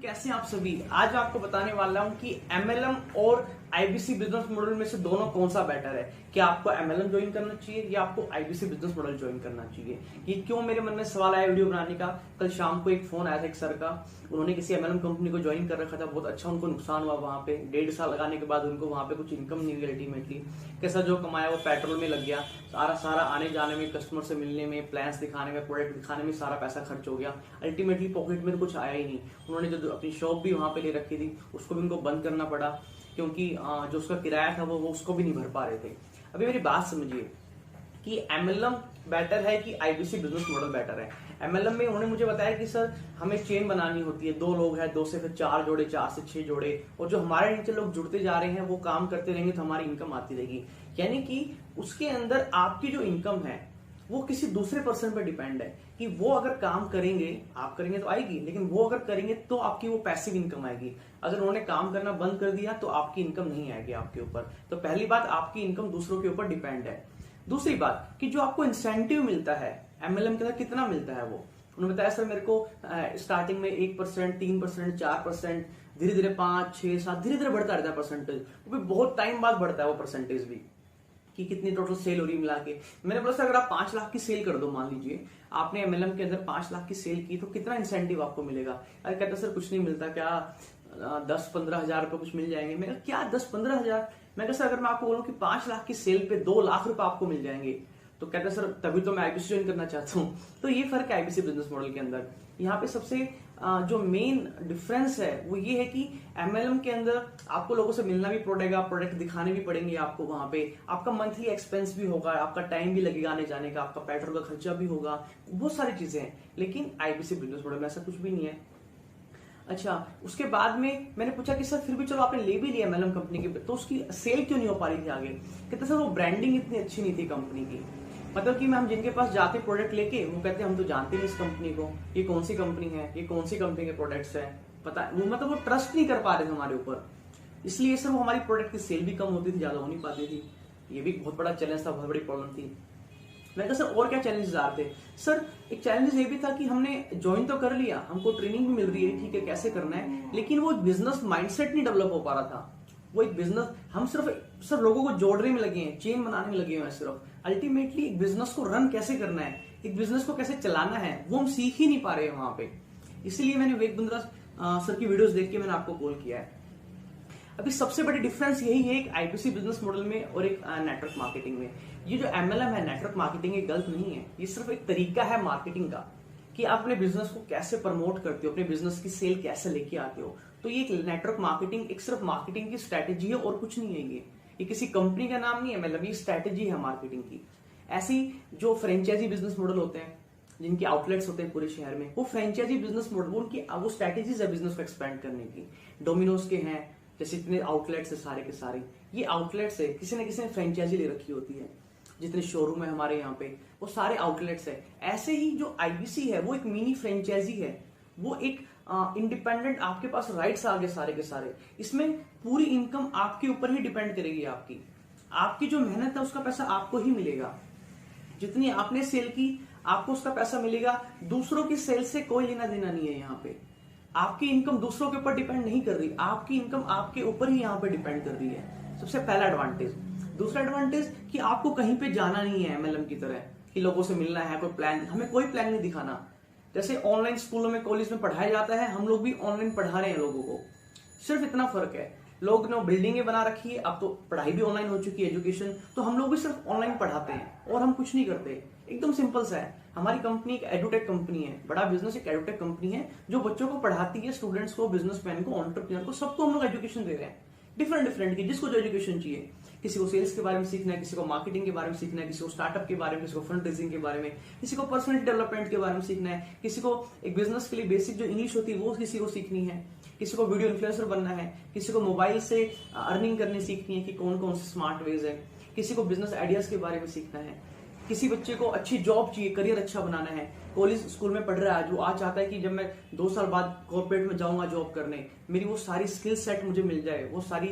कैसे हैं आप सभी। आज मैं आपको बताने वाला हूं कि एमएलएम और आईबीसी बिजनेस मॉडल में से दोनों कौन सा बेटर है। क्या आपको एमएलएम ज्वाइन करना चाहिए या आपको आईबीसी बिजनेस मॉडल ज्वाइन करना चाहिए। ये क्यों मेरे मन में सवाल आया वीडियो बनाने का। कल शाम को एक फोन आया था एक सर का, उन्होंने किसी एमएलएम कंपनी को ज्वाइन कर रखा था, बहुत अच्छा उनको नुकसान हुआ। वहां पे 1.5 साल लगाने के बाद उनको वहां पे कुछ इनकम नहीं हुई। अल्टीमेटली कैसा जो कमाया वो पेट्रोल में लग गया, सारा आने जाने में, कस्टमर से मिलने में, प्लान्स दिखाने में, प्रोडक्ट दिखाने में सारा पैसा खर्च हो गया। अल्टीमेटली पॉकेट में तो कुछ आया ही नहीं। उन्होंने जो अपनी शॉप भी वहां पे ले रखी थी उसको भी उनको बंद करना पड़ा, क्योंकि जो उसका किराया था वो उसको भी नहीं भर पा रहे थे। अभी मेरी बात समझिए कि एमएलएम बेटर है कि आईबीसी बिजनेस मॉडल बेटर है। एमएलएम में उन्होंने मुझे बताया कि सर हमें चेन बनानी होती है, 2 लोग हैं, 2 से फिर 4 जोड़े, 4 से 6 जोड़े, और जो हमारे नीचे लोग जुड़ते जा रहे हैं वो काम करते रहेंगे तो हमारी इनकम आती रहेगी। यानी कि उसके अंदर आपकी जो इनकम है वो किसी दूसरे पर्सन पर डिपेंड है कि वो अगर काम करेंगे, आप करेंगे तो आएगी, लेकिन वो अगर करेंगे तो आपकी वो पैसिव इनकम आएगी। अगर उन्होंने काम करना बंद कर दिया तो आपकी इनकम नहीं आएगी आपके ऊपर। तो पहली बात, आपकी इनकम दूसरों के ऊपर डिपेंड है। दूसरी बात कि जो आपको इंसेंटिव मिलता है एमएलएम के अंदर, कितना मिलता है वो उन्होंने बताया सर मेरे को स्टार्टिंग में 1%, 3%, 4%, धीरे धीरे 5, 6, 7 धीरे धीरे बढ़ता रहता है परसेंटेज। वो भी बहुत टाइम बाद बढ़ता है वो परसेंटेज भी, कि कितनी टोटल सेल हो रही मिला के। मैंने बोला सर अगर आप 5 लाख की सेल कर दो, मान लीजिए आपने एमएलएम के अंदर 5 लाख की सेल की, तो कितना इंसेंटिव आपको मिलेगा। अरे कहता सर कुछ नहीं मिलता, क्या 10-15 हजार रुपए कुछ मिल जाएंगे। मैं क्या 10-15 हजार। मैं कहा सर अगर मैं आपको बोलूं कि 5 लाख की सेल पे 2 लाख रुपए आपको मिल जाएंगे, तो कहते सर तभी तो मैं आईबीसी ज्वाइन करना चाहता हूँ। तो ये फर्क है आईबीसी बिजनेस मॉडल के अंदर। यहाँ पे सबसे जो मेन डिफरेंस है वो ये है कि एमएलएम के अंदर आपको लोगों से मिलना भी पड़ेगा, प्रोडक्ट दिखाने भी पड़ेंगे आपको, वहां पे आपका मंथली एक्सपेंस भी होगा, आपका टाइम भी लगेगा आने जाने का, आपका पेट्रोल का खर्चा भी होगा, बहुत सारी चीजें हैं। लेकिन आईबीसी बिजनेस मॉडल में ऐसा कुछ भी नहीं है। अच्छा, उसके बाद में मैंने पूछा कि सर फिर भी चलो आपने ले भी लिया एमएलएम कंपनी की, तो उसकी सेल क्यों नहीं हो पा रही थी आगे। कहते सर वो ब्रांडिंग इतनी अच्छी नहीं थी कंपनी की। मतलब कि हम जिनके पास जाते प्रोडक्ट लेके, वो कहते हैं हम तो जानते नहीं इस कंपनी को, ये कौन सी कंपनी है, ये कौन सी कंपनी के प्रोडक्ट्स है, पता वो मतलब वो ट्रस्ट नहीं कर पा रहे थे हमारे ऊपर। इसलिए सर वो हमारी प्रोडक्ट की सेल भी कम होती थी, ज्यादा हो नहीं पाती थी। ये भी बहुत बड़ा चैलेंज था, बहुत बड़ी प्रॉब्लम थी। मैं कहा सर और क्या चैलेंजेस आ रहे थे। सर एक चैलेंज ये भी था कि हमने ज्वाइन तो कर लिया, हमको ट्रेनिंग भी मिल रही है, ठीक है कैसे करना है, लेकिन वो बिजनेस माइंडसेट नहीं डेवलप हो पा रहा था। वो एक बिजनेस, हम सिर्फ लोगों को जोड़ने में लगे हैं, चेन बनाने में लगे हुए हैं सिर्फ। अल्टीमेटली एक बिजनेस को रन कैसे करना है, एक बिजनेस को कैसे चलाना है, वो हम सीख ही नहीं पा रहे हैं वहां पे। इसलिए मैंने विवेक बिंद्रा सर की वीडियोस देख के मैंने आपको कॉल किया है। अभी सबसे बड़ी डिफरेंस यही है एक आईबीसी बिजनेस मॉडल में और एक नेटवर्क मार्केटिंग में। ये जो एमएलएम है, नेटवर्क मार्केटिंग, ये गलत नहीं है, ये सिर्फ एक तरीका है मार्केटिंग का कि आप अपने बिजनेस को कैसे प्रमोट करते हो, अपने बिजनेस की सेल कैसे लेके आते हो। तो ये एक नेटवर्क मार्केटिंग एक सिर्फ मार्केटिंग की स्ट्रेटेजी है और कुछ नहीं है। ये किसी कंपनी का नाम नहीं है, मतलब ये स्ट्रेटेजी है मार्केटिंग की। ऐसी जो फ्रेंचाइजी बिजनेस मॉडल होते हैं, जिनके आउटलेट्स होते हैं पूरे शहर में, वो फ्रेंचाइजी बिजनेस मॉडल, उनकी वो स्ट्रेटेजीज है बिजनेस को एक्सपेंड करने की। डोमिनोज के हैं जैसे इतने आउटलेट्स है, सारे के सारे ये आउटलेट्स है, किसी न किसी ने फ्रेंचाइजी ले रखी होती है। जितने शोरूम है हमारे यहाँ पे वो सारे आउटलेट्स है। ऐसे ही जो आईबीसी है वो एक मिनी फ्रेंचाइजी है, वो एक इंडिपेंडेंट, आपके पास राइट्स आ गए सारे के सारे। इसमें पूरी इनकम आपके ऊपर ही डिपेंड करेगी। आपकी जो मेहनत है उसका पैसा आपको ही मिलेगा। जितनी आपने सेल की आपको उसका पैसा मिलेगा। दूसरों की सेल से कोई लेना देना नहीं है। यहाँ पे आपकी इनकम दूसरों के ऊपर डिपेंड नहीं कर रही, आपकी इनकम आपके ऊपर ही यहाँ पे डिपेंड कर रही है। सबसे पहला एडवांटेज। दूसरा एडवांटेज कि आपको कहीं पे जाना नहीं है एमएलएम की तरह कि लोगों से मिलना है, कोई प्लान, हमें कोई प्लान नहीं दिखाना। जैसे ऑनलाइन स्कूलों में, कॉलेज में पढ़ाया जाता है, हम लोग भी ऑनलाइन पढ़ा रहे हैं लोगों को, सिर्फ इतना फर्क है। लोग ने बिल्डिंगें बना रखी है, अब तो पढ़ाई भी ऑनलाइन हो चुकी है, एजुकेशन, तो हम लोग भी सिर्फ ऑनलाइन पढ़ाते हैं और हम कुछ नहीं करते। एकदम सिंपल सा है। हमारी कंपनी एक एडुटेक कंपनी है, बड़ा बिजनेस एक एडुटेक कंपनी है जो बच्चों को पढ़ाती है, स्टूडेंट्स को, बिजनेसमैन को, एंटरप्रेन्योर को, सबको हम लोग एजुकेशन दे रहे हैं। डिफरेंट की, जिसको जो एजुकेशन चाहिए। किसी को सेल्स के बारे में सीखना है, किसी को मार्केटिंग के बारे में सीखना है, किसी को स्टार्टअप के बारे में, किसी को फंड रेजिंग के बारे में, किसी को पर्सनल डेवलपमेंट के बारे में सीखना है, किसी को एक बिजनेस के लिए बेसिक जो इंग्लिश होती है वो किसी को सीखनी है, किसी को वीडियो इन्फ्लुएंसर बनना है, किसी को मोबाइल से अर्निंग करनी सीखनी है कि कौन कौन से स्मार्ट वेज है, किसी को बिजनेस आइडियाज के बारे में सीखना है, किसी बच्चे को अच्छी जॉब चाहिए, करियर अच्छा बनाना है, कॉलेज स्कूल में पढ़ रहा है, जो आज चाहता है कि जब मैं 2 साल बाद कॉर्पोरेट में जाऊंगा जॉब करने, मेरी वो सारी स्किल सेट मुझे मिल जाए, वो सारी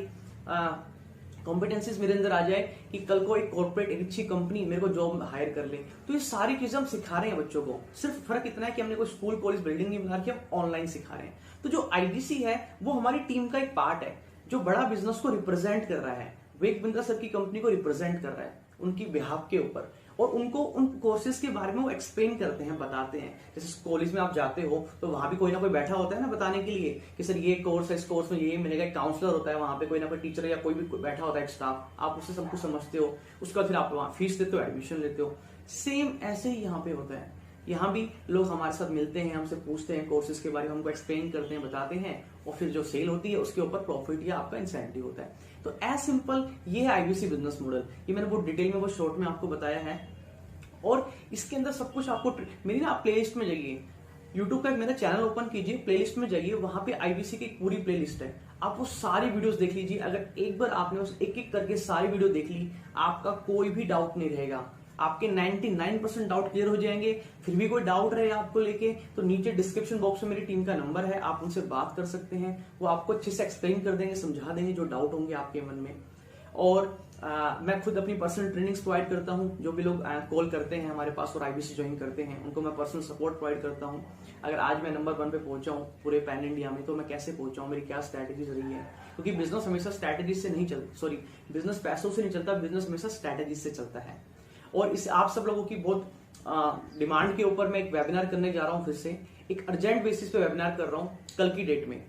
कॉम्पिटेंसीज मेरे अंदर आ जाए कि कल को एक कॉर्पोरेट एक अच्छी कंपनी मेरे को जॉब हायर कर ले। तो ये सारी चीजें हम सिखा रहे हैं बच्चों को। सिर्फ फर्क इतना है कि हमने कोई स्कूल कॉलेज बिल्डिंग नहीं बना रखी, हम ऑनलाइन सिखा रहे हैं। तो जो आईबीसी है वो हमारी टीम का एक पार्ट है जो बड़ा बिजनेस को रिप्रेजेंट कर रहा है। विवेक बिंद्रा सर की कंपनी को रिप्रेजेंट कर रहा है उनकी बिहाफ के ऊपर, और उनको उन कोर्सेज के बारे में वो एक्सप्लेन करते हैं, बताते हैं। जैसे कॉलेज में आप जाते हो तो वहां भी कोई ना कोई बैठा होता है ना बताने के लिए कि सर ये कोर्स है, इस कोर्स में ये मिलेगा। एक काउंसलर होता है वहां पे, कोई ना कोई टीचर या कोई भी बैठा होता है, एक स्टाफ, आप उससे सब कुछ समझते हो। उसके बाद फिर आप वहां फीस देते हो, एडमिशन लेते हो। सेम ऐसे ही यहाँ पे होता है। यहाँ भी लोग हमारे साथ मिलते हैं, हमसे पूछते हैं कोर्सेज के बारे में, हमको एक्सप्लेन करते हैं, बताते हैं, और फिर जो सेल होती है उसके ऊपर प्रॉफिट या आपका इंसेंटिव होता है। तो एज सिंपल ये है आईबीसी बिजनेस मॉडल। ये मैंने वो डिटेल में वो शॉर्ट में आपको बताया है, और इसके अंदर सब कुछ आपको मेरी ना आप प्लेलिस्ट में जाइए, यूट्यूब का एक मेरा चैनल ओपन कीजिए, प्लेलिस्ट में जाइए, वहां पे आईबीसी की एक पूरी प्लेलिस्ट है। आप वो सारी वीडियोस देख लीजिए। अगर एक बार आपने उस एक एक करके सारी वीडियो देख ली, आपका कोई भी डाउट नहीं रहेगा। आपके 99% डाउट क्लियर हो जाएंगे। फिर भी कोई डाउट रहे आपको लेके तो नीचे डिस्क्रिप्शन बॉक्स में मेरी टीम का नंबर है, आप उनसे बात कर सकते हैं। वो आपको अच्छे से एक्सप्लेन कर देंगे, समझा देंगे जो डाउट होंगे आपके मन में। और मैं खुद अपनी पर्सनल ट्रेनिंग्स प्रोवाइड करता हूं। जो भी लोग कॉल करते हैं हमारे पास और आईबीसी ज्वाइन करते हैं उनको मैं पर्सनल सपोर्ट प्रोवाइड करता हूं। अगर आज मैं नंबर 1 पे पहुंचा हूं पूरे पैन इंडिया में, तो मैं कैसे पहुंचा हूं, मेरी क्या स्ट्रैटेजीज रही है। क्योंकि बिजनेस हमेशा स्ट्रैटेजी से नहीं चलता, सॉरी, बिजनेस पैसों से नहीं चलता, बिजनेस हमेशा स्ट्रैटेजी से चलता है। और इस आप सब लोगों की बहुत डिमांड के ऊपर मैं एक वेबिनार करने जा रहा हूं। फिर से एक अर्जेंट बेसिस पे वेबिनार कर रहा हूं कल की डेट में।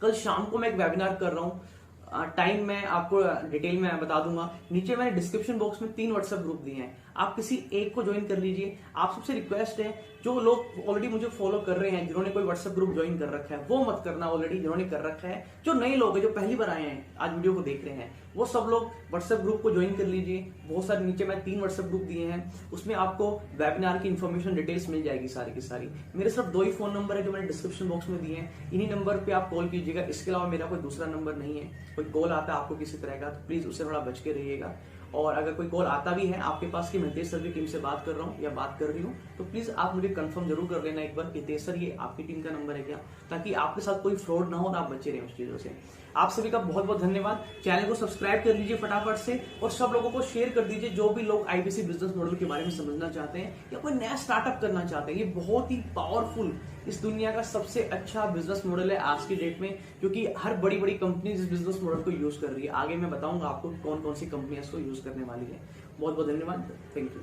कल शाम को मैं एक वेबिनार कर रहा हूं। टाइम मैं आपको डिटेल में बता दूंगा। नीचे मैंने डिस्क्रिप्शन बॉक्स में 3 व्हाट्सएप ग्रुप दिए हैं, आप किसी एक को ज्वाइन कर लीजिए। आप सबसे रिक्वेस्ट है, जो लोग ऑलरेडी मुझे फॉलो कर रहे हैं, जिन्होंने कोई व्हाट्सएप ग्रुप ज्वाइन कर रखा है वो मत करना। ऑलरेडी जिन्होंने कर रखा है, जो नए लोग हैं जो पहली बार आए हैं आज वीडियो को देख रहे हैं, वो सब लोग व्हाट्सएप ग्रुप को ज्वाइन कर लीजिए। बहुत सारे नीचे मैं 3 व्हाट्सएप ग्रुप दिए हैं, उसमें आपको वेबिनार की इन्फॉर्मेशन डिटेल्स मिल जाएगी सारी की सारी। मेरे सिर्फ 2 ही फोन नंबर है जो मैंने डिस्क्रिप्शन बॉक्स में दिए हैं, इन्हीं नंबर पे आप कॉल कीजिएगा। इसके अलावा मेरा कोई दूसरा नंबर नहीं है। कोई कॉल आता है आपको किसी तरह का तो प्लीज उससे थोड़ा बच के रहिएगा। और अगर कोई कॉल आता भी है आपके पास कि मैं हितेश सर की टीम से बात कर रहा हूँ या बात कर रही हूँ, तो प्लीज आप मुझे कंफर्म जरूर कर लेना एक बार, हितेश सर ये आपकी टीम का नंबर है क्या, ताकि आपके साथ कोई फ्रॉड ना हो और आप बचे रहें उस चीजों से। आप सभी का बहुत बहुत धन्यवाद। चैनल को सब्सक्राइब कर लीजिए फटाफट से, और सब लोगों को शेयर कर दीजिए जो भी लोग आईबीसी बिजनेस मॉडल के बारे में समझना चाहते हैं या कोई नया स्टार्टअप करना चाहते हैं। ये बहुत ही पावरफुल, इस दुनिया का सबसे अच्छा बिजनेस मॉडल है आज की डेट में, क्योंकि हर बड़ी बड़ी कंपनी इस बिजनेस मॉडल को यूज कर रही है। आगे मैं बताऊंगा आपको कौन कौन सी कंपनियां इसको यूज करने वाली है। बहुत बहुत धन्यवाद, थैंक यू।